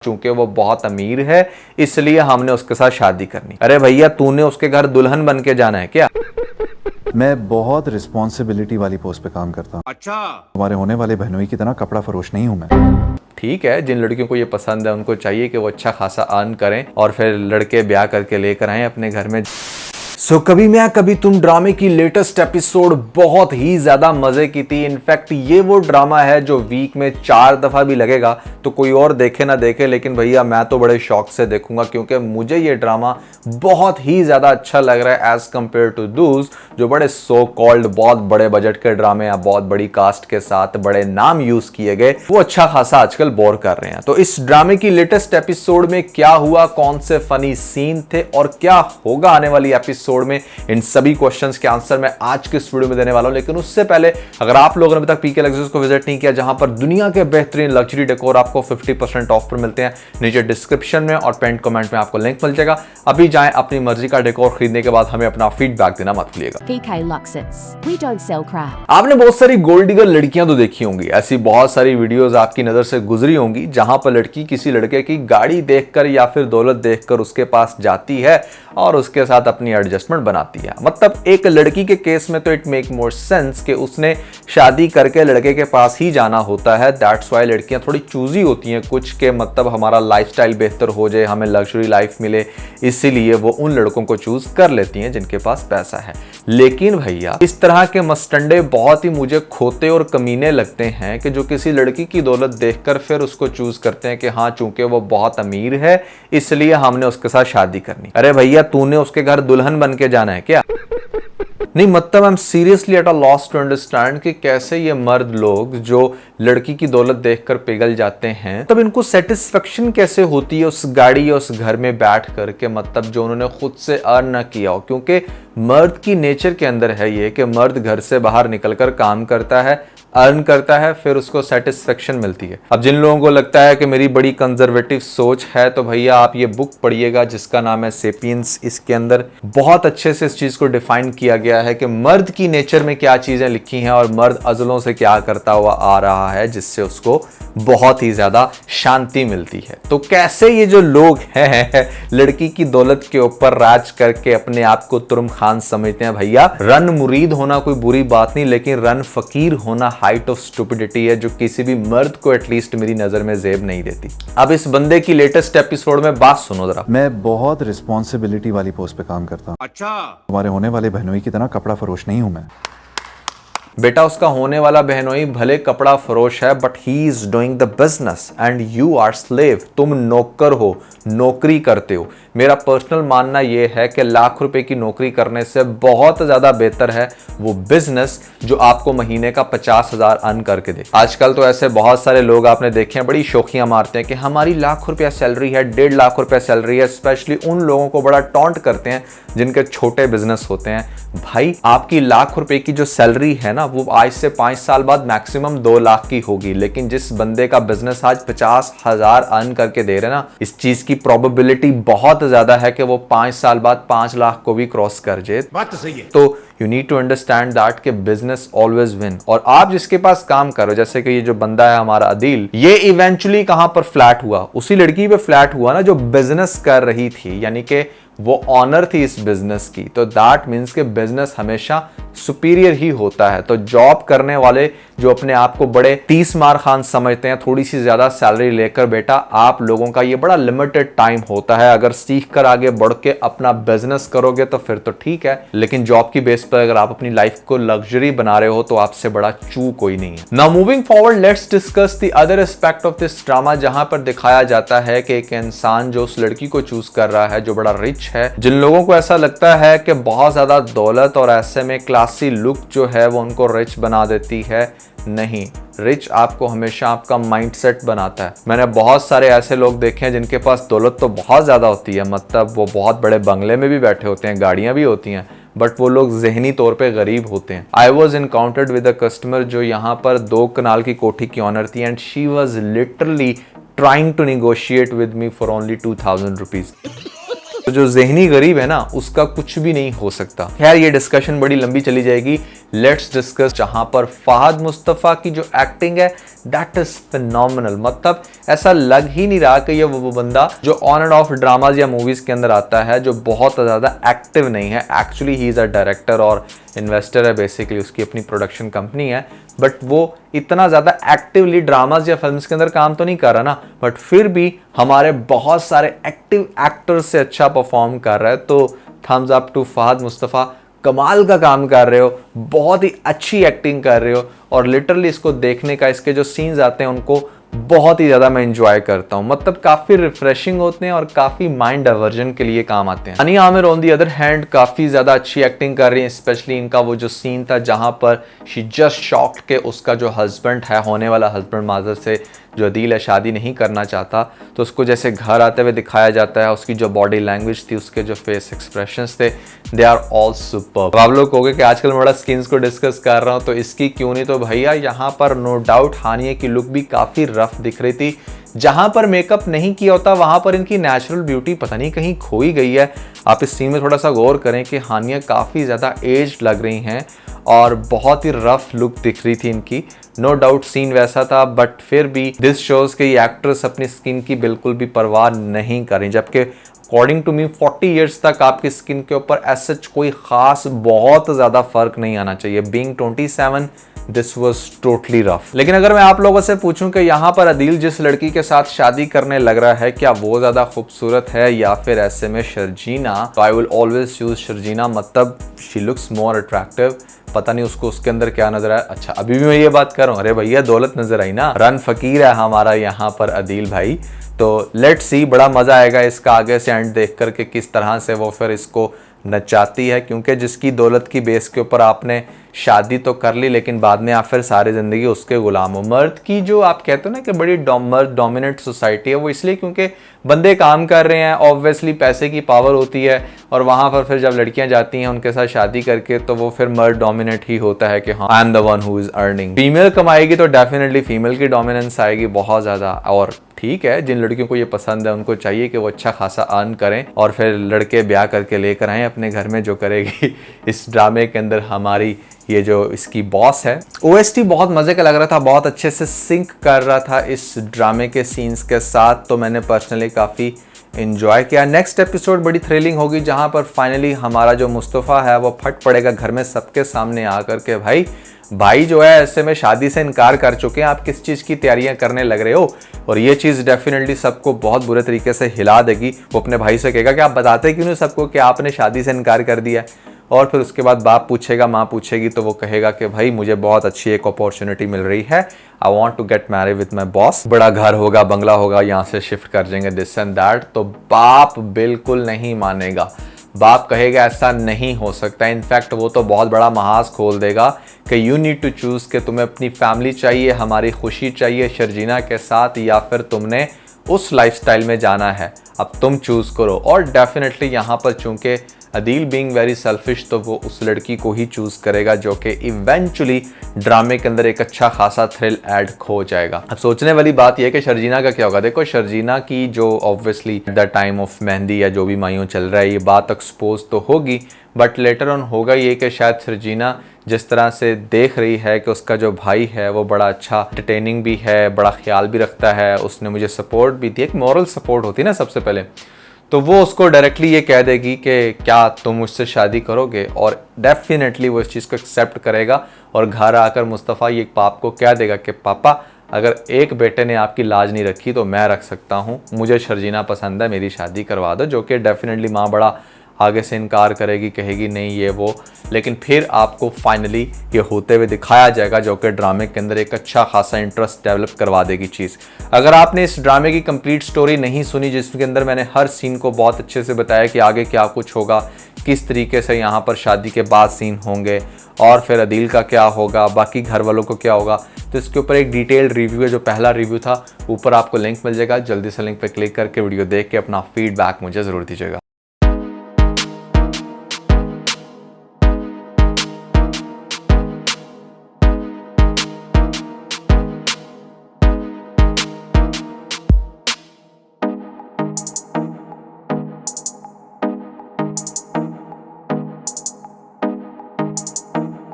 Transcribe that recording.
चूंकि वो बहुत अमीर है इसलिए हमने उसके साथ शादी करनी। अरे भैया तूने उसके घर दुल्हन बन के जाना है क्या? मैं बहुत रिस्पॉन्सिबिलिटी वाली पोस्ट पे काम करता हूँ। अच्छा, हमारे होने वाले बहनोई की तरह कपड़ा फरोश नहीं हूँ मैं। ठीक है, जिन लड़कियों को ये पसंद है उनको चाहिए कि वो अच्छा खासा अर्न करें और फिर लड़के ब्याह करके लेकर आए अपने घर में। कभी मैं कभी तुम ड्रामे की लेटेस्ट एपिसोड बहुत ही ज्यादा मजे की थी। इनफैक्ट ये वो ड्रामा है जो वीक में 4 दफा भी लगेगा तो कोई और देखे ना देखे, लेकिन भैया मैं तो बड़े शौक से देखूंगा क्योंकि मुझे ये ड्रामा बहुत ही ज्यादा अच्छा लग रहा है एज कंपेयर टू दूज जो बड़े सो कॉल्ड बहुत बड़े बजट के ड्रामे या बहुत बड़ी कास्ट के साथ बड़े नाम यूज किए गए वो अच्छा खासा आजकल बोर कर रहे हैं। तो इस ड्रामे की लेटेस्ट एपिसोड में क्या हुआ, कौन से फनी सीन थे और क्या होगा आने वाली एपिसोड में, इन सभी क्वेश्चंस के आंसर मैं आज के इस वीडियो में देने वाला हूं। लेकिन उससे पहले अगर आप लोगों ने अभी तक पीके लग्जरीज को विजिट नहीं किया जहां पर दुनिया के बेहतरीन लग्जरी डेकोर आपको 50% ऑफ पर मिलते हैं, नीचे डिस्क्रिप्शन में और पेंट कमेंट में आपको लिंक मिल जाएगा। अभी जाएं, अपनी मर्जी का डेकोर खरीदने के बाद हमें अपना फीडबैक देना मत भूलिएगा। PK Luxus. We don't sell crap. आपने बहुत सारी गोल्ड डिगर लड़कियां तो देखी होंगी, ऐसी बहुत सारी वीडियोस आपकी नजर से गुजरी होंगी जहां पर लड़की किसी लड़के की गाड़ी देखकर या फिर दौलत देखकर उसके पास जाती है और उसके साथ अपनी एडजस्टमेंट बनाती है। मतलब एक लड़की के केस में तो इट मेक मोर सेंस कि उसने शादी करके लड़के के पास ही जाना होता है। दैट्स वाई लड़कियां थोड़ी चूजी होती हैं कुछ के, मतलब हमारा लाइफस्टाइल बेहतर हो जाए, हमें लग्जरी लाइफ मिले, इसीलिए वो उन लड़कों को चूज कर लेती हैं जिनके पास पैसा है। लेकिन भैया इस तरह के मस्टंडे बहुत ही मुझे खोते और कमीने लगते हैं कि जो किसी लड़की की दौलत देखकर फिर उसको चूज करते हैं कि हाँ चूंकि वो बहुत अमीर है इसलिए हमने उसके साथ शादी करनी। अरे भैया तूने उसके घर दुल्हन बन के जाना है क्या? नहीं, मतलब I am seriously at a loss to understand कि कैसे ये मर्द लोग जो लड़की की दौलत देखकर पिघल जाते हैं तब इनको सेटिस्फेक्शन कैसे होती है उस गाड़ी या उस घर में बैठ करके, मतलब जो उन्होंने खुद से अर्न ना किया हो। क्योंकि मर्द की नेचर के अंदर है ये कि मर्द घर से बाहर निकलकर काम करता है, अर्न करता है, फिर उसको सेटिस्फेक्शन मिलती है। अब जिन लोगों को लगता है कि मेरी बड़ी कंजर्वेटिव सोच है तो भैया आप ये बुक पढ़िएगा जिसका नाम है सेपियंस। इसके अंदर बहुत अच्छे से इस चीज को डिफाइन किया गया है कि मर्द की नेचर में क्या चीजें लिखी हैं और मर्द अजलों से क्या करता हुआ आ रहा है जिससे उसको बहुत ही ज्यादा शांति मिलती है। तो कैसे ये जो लोग हैं लड़की की दौलत के ऊपर राज करके अपने आप को तुर्म खान समझते हैं। भैया रन मुरीद होना कोई बुरी बात नहीं, लेकिन रन फकीर होना हाइट ऑफ स्टुपिडिटी है जो किसी भी मर्द को एटलीस्ट मेरी नजर में जेब नहीं देती। अब इस बंदे की लेटेस्ट एपिसोड में बात सुनो जरा। मैं बहुत रिस्पॉन्सिबिलिटी वाली पोस्ट पे काम करता हूँ। अच्छा, हमारे होने वाले बहनोई की तरह कपड़ा फरोश नहीं हूँ मैं। बेटा उसका होने वाला बहनोई भले कपड़ा फरोश है but he is doing the business and you are slave. तुम नौकर हो, नौकरी करते हो। मेरा पर्सनल मानना यह है कि लाख रुपए की नौकरी करने से बहुत ज्यादा बेहतर है वो बिजनेस जो आपको महीने का 50,000 अर्न करके दे। आजकल तो ऐसे बहुत सारे लोग आपने देखे हैं बड़ी शौकियां मारते हैं कि हमारी लाख रुपया सैलरी है, 1.5 लाख रुपया सैलरी है। स्पेशली उन लोगों को बड़ा टॉन्ट करते हैं जिनके छोटे बिजनेस होते हैं। भाई आपकी लाख रुपए की जो सैलरी है ना वो आज से 5 साल बाद मैक्सिमम 2 लाख की होगी, लेकिन जिस बंदे का बिजनेस आज 50,000 अर्न करके दे रहे ना, इस चीज की प्रोबेबिलिटी बहुत ज्यादा है कि वो 5 साल बाद 5 लाख को भी क्रॉस कर जाए। बात तो सही है। तो you need to understand that कि बिजनेस ऑलवेज विन। और आप जिसके पास काम करो, जैसे कि ये जो बंदा है हमारा अदील, ये इवेंचुअली कहां पर फ्लैट हुआ? उसी लड़की पे फ्लैट हुआ ना जो बिजनेस कर रही थी, यानी कि वो ऑनर थी इस बिजनेस की। तो दैट मीन्स कि बिजनेस हमेशा सुपीरियर ही होता है। तो जॉब करने वाले जो अपने आप को बड़े 30 मार खान समझते हैं थोड़ी सी ज्यादा सैलरी लेकर, बेटा आप लोगों का ये बड़ा लिमिटेड टाइम होता है। अगर सीख कर आगे बढ़ के अपना बिजनेस करोगे तो फिर तो ठीक है, लेकिन जॉब की बेस पर अगर आप अपनी लाइफ को लग्जरी बना रहे हो तो आपसे बड़ा चू कोई नहीं है। Now moving forward let's discuss the other aspect of this drama, जहां पर दिखाया जाता है कि एक इंसान जो उस लड़की को चूज कर रहा है जो बड़ा रिच है, जिन लोगों को ऐसा लगता है कि बहुत ज्यादा दौलत और ऐसे में क्लासी लुक जो है वो उनको रिच बना देती है, नहीं, रिच आपको हमेशा आपका माइंडसेट बनाता है। मैंने बहुत सारे ऐसे लोग देखे हैं जिनके पास दौलत तो बहुत ज्यादा होती है, मतलब वो बहुत बड़े बंगले में भी बैठे होते हैं, गाड़ियां भी होती हैं, बट वो लोग जहनी तौर पे गरीब होते हैं। I was encountered with a customer जो यहाँ पर 2 कनाल की कोठी की ऑनर थी and she was literally trying to negotiate with me for only 2,000 rupees. तो जो ज़हनी गरीब है ना उसका कुछ भी नहीं हो सकता। खैर ये डिस्कशन बड़ी लंबी चली जाएगी। Let's discuss. जहां पर फहद मुस्तफ़ा की जो एक्टिंग है दैट इज फिनोमिनल। मतलब ऐसा लग ही नहीं रहा कि ये वो बंदा जो ऑन एंड ऑफ ड्रामाज या मूवीज के अंदर आता है जो बहुत ज़्यादा एक्टिव नहीं है। Actually he is a director और इन्वेस्टर है, बेसिकली उसकी अपनी प्रोडक्शन कंपनी है, बट वो इतना ज़्यादा एक्टिवली ड्रामाज या फिल्म्स के अंदर काम तो नहीं कर रहा ना, बट फिर भी हमारे बहुत सारे एक्टिव एक्टर्स से अच्छा परफॉर्म कर रहा है। तो thumbs up to Fahad Mustafa, कमाल का काम कर रहे हो, बहुत ही अच्छी एक्टिंग कर रहे हो और लिटरली इसको देखने का, इसके जो सीन्स आते हैं उनको बहुत ही ज़्यादा मैं इंजॉय करता हूँ। मतलब काफ़ी रिफ्रेशिंग होते हैं और काफ़ी माइंड डाइवर्जन के लिए काम आते हैं। Hania Aamir on the other hand काफ़ी ज़्यादा अच्छी एक्टिंग कर रही है। स्पेशली इनका वो जो सीन था जहाँ पर शी जस्ट शॉक्ड के उसका जो हस्बैंड है, होने वाला हस्बैंड माजर से जो अदील है, शादी नहीं करना चाहता, तो उसको जैसे घर आते हुए दिखाया जाता है, उसकी जो बॉडी लैंग्वेज थी, उसके जो फेस एक्सप्रेशंस थे, दे आर ऑल सुपर्ब। आप लोग कहोगे कि आजकल मैं बड़ा स्किन्स को डिस्कस कर रहा हूँ तो इसकी क्यों नहीं, तो भैया यहाँ पर नो डाउट हानिया की लुक भी काफ़ी रफ दिख रही थी। जहां पर मेकअप नहीं किया होता वहां पर इनकी नेचुरल ब्यूटी पता नहीं कहीं खोई गई है। आप इस सीन में थोड़ा सा गौर करें कि हानिया काफ़ी ज़्यादा एज लग रही हैं और बहुत ही रफ लुक दिख रही थी इनकी। नो डाउट सीन वैसा था, बट फिर भी दिस शोज के ये एक्ट्रेस अपनी स्किन की बिल्कुल भी परवाह नहीं कर रही, जबकि अकॉर्डिंग टू मी 40 ईयर्स तक आपकी स्किन के ऊपर ऐसा कोई खास बहुत ज़्यादा फर्क नहीं आना चाहिए। Being 27 this was totally rough. लेकिन अगर मैं आप लोगों से पूछूं कि यहाँ पर अदील जिस लड़की के साथ शादी करने लग रहा है, क्या वो ज़्यादा खूबसूरत है या फिर ऐसे में शर्जीना, तो I will always choose Sharjeena. मतलब शी लुक्स मोर अट्रैक्टिव। पता नहीं उसको उसके अंदर क्या नजर आया। अच्छा अभी भी मैं ये बात कर रहा हूँ, अरे भैया दौलत नजर आई ना, रन फकीर है हमारा यहाँ पर अदील भाई। तो लेट्स सी, बड़ा मजा आएगा इसका आगे से एंड देख करके किस तरह से वो फिर इसको नचाती है, क्योंकि जिसकी दौलत की बेस के ऊपर आपने शादी तो कर ली लेकिन बाद में आप फिर सारी ज़िंदगी उसके गुलाम हो। मर्द की जो आप कहते हो ना कि बड़ी मर्द डोमिनेंट सोसाइटी है, वो इसलिए क्योंकि बंदे काम कर रहे हैं, ऑब्वियसली पैसे की पावर होती है, और वहाँ पर फिर जब लड़कियाँ जाती हैं उनके साथ शादी करके तो वो फिर मर्द डोमिनेट ही होता है कि हाँ I am the one who is earning. Female कमाएगी तो डेफिनेटली फीमेल की डोमिनेंस आएगी बहुत ज़्यादा। और ठीक है, जिन लड़कियों को ये पसंद है उनको चाहिए कि वो अच्छा खासा अर्न करें और फिर लड़के ब्याह करके लेकर आएँ अपने घर में, जो करेगी इस ड्रामे के अंदर हमारी ये जो इसकी बॉस है। OST बहुत मज़े का लग रहा था, बहुत अच्छे से सिंक कर रहा था इस ड्रामे के सीन्स के साथ, तो मैंने पर्सनली काफ़ी इन्जॉय किया। नेक्स्ट एपिसोड बड़ी थ्रिलिंग होगी जहाँ पर फाइनली हमारा जो मुस्तफ़ा है वो फट पड़ेगा घर में सबके सामने आकर के, भाई जो है ऐसे में शादी से इनकार कर चुके हैं, आप किस चीज़ की तैयारियां करने लग रहे हो। और ये चीज़ डेफिनेटली सबको बहुत बुरे तरीके से हिला देगी। वो अपने भाई से कहेगा कि आप बताते क्यों नहीं सबको कि आपने शादी से इनकार कर दिया। और फिर उसके बाद बाप पूछेगा, माँ पूछेगी, तो वो कहेगा कि भाई मुझे बहुत अच्छी एक अपॉर्चुनिटी मिल रही है, I want to get married with my boss, बड़ा घर होगा, बंगला होगा, यहाँ से शिफ्ट कर जाएंगे, दिस एंड दैट। तो बाप बिल्कुल नहीं मानेगा। बाप कहेगा ऐसा नहीं हो सकता। इनफैक्ट वो तो बहुत बड़ा महाज खोल देगा कि यू नीड टू चूज़ कि तुम्हें अपनी फैमिली चाहिए, हमारी खुशी चाहिए शर्जीना के साथ, या फिर तुमने उस लाइफस्टाइल में जाना है, अब तुम चूज़ करो। और डेफिनेटली यहाँ पर चूंकि अदील बीइंग वेरी सेल्फिश, तो वो उस लड़की को ही चूज़ करेगा जो कि इवेंचुअली ड्रामे के अंदर एक अच्छा खासा थ्रिल ऐड खो जाएगा। अब सोचने वाली बात यह है कि शर्जीना का क्या होगा। देखो शर्जीना की जो obviously at the time of mehndi या जो भी मायूं चल रहा है ये बात एक्सपोज तो होगी, बट लेटर ऑन होगा ये कि शायद शर्जीना जिस तरह से देख रही है कि उसका जो भाई है वो बड़ा अच्छा एंटरटेनिंग भी है, बड़ा ख्याल भी रखता है, उसने मुझे सपोर्ट भी दी, एक मॉरल सपोर्ट होती है ना सबसे पहले, तो वो उसको डायरेक्टली ये कह देगी कि क्या तुम मुझसे शादी करोगे। और डेफिनेटली वो इस चीज़ को एक्सेप्ट करेगा और घर आकर मुस्तफ़ा ये पाप को कह देगा कि पापा अगर एक बेटे ने आपकी लाज नहीं रखी तो मैं रख सकता हूँ, मुझे शर्जीना पसंद है, मेरी शादी करवा दो। जो कि डेफिनेटली माँ बड़ा आगे से इनकार करेगी, कहेगी नहीं ये वो, लेकिन फिर आपको फाइनली ये होते हुए दिखाया जाएगा जो कि ड्रामे के अंदर एक अच्छा खासा इंटरेस्ट डेवलप करवा देगी चीज़। अगर आपने इस ड्रामे की कंप्लीट स्टोरी नहीं सुनी जिसके अंदर मैंने हर सीन को बहुत अच्छे से बताया कि आगे क्या कुछ होगा, किस तरीके से यहाँ पर शादी के बाद सीन होंगे और फिर अदील का क्या होगा, बाकी घर वालों को क्या होगा, तो इसके ऊपर एक डिटेल्ड रिव्यू है, जो पहला रिव्यू था ऊपर आपको लिंक मिल जाएगा, जल्दी से लिंक पे क्लिक करके वीडियो देख के अपना फीडबैक मुझे ज़रूर दीजिएगा।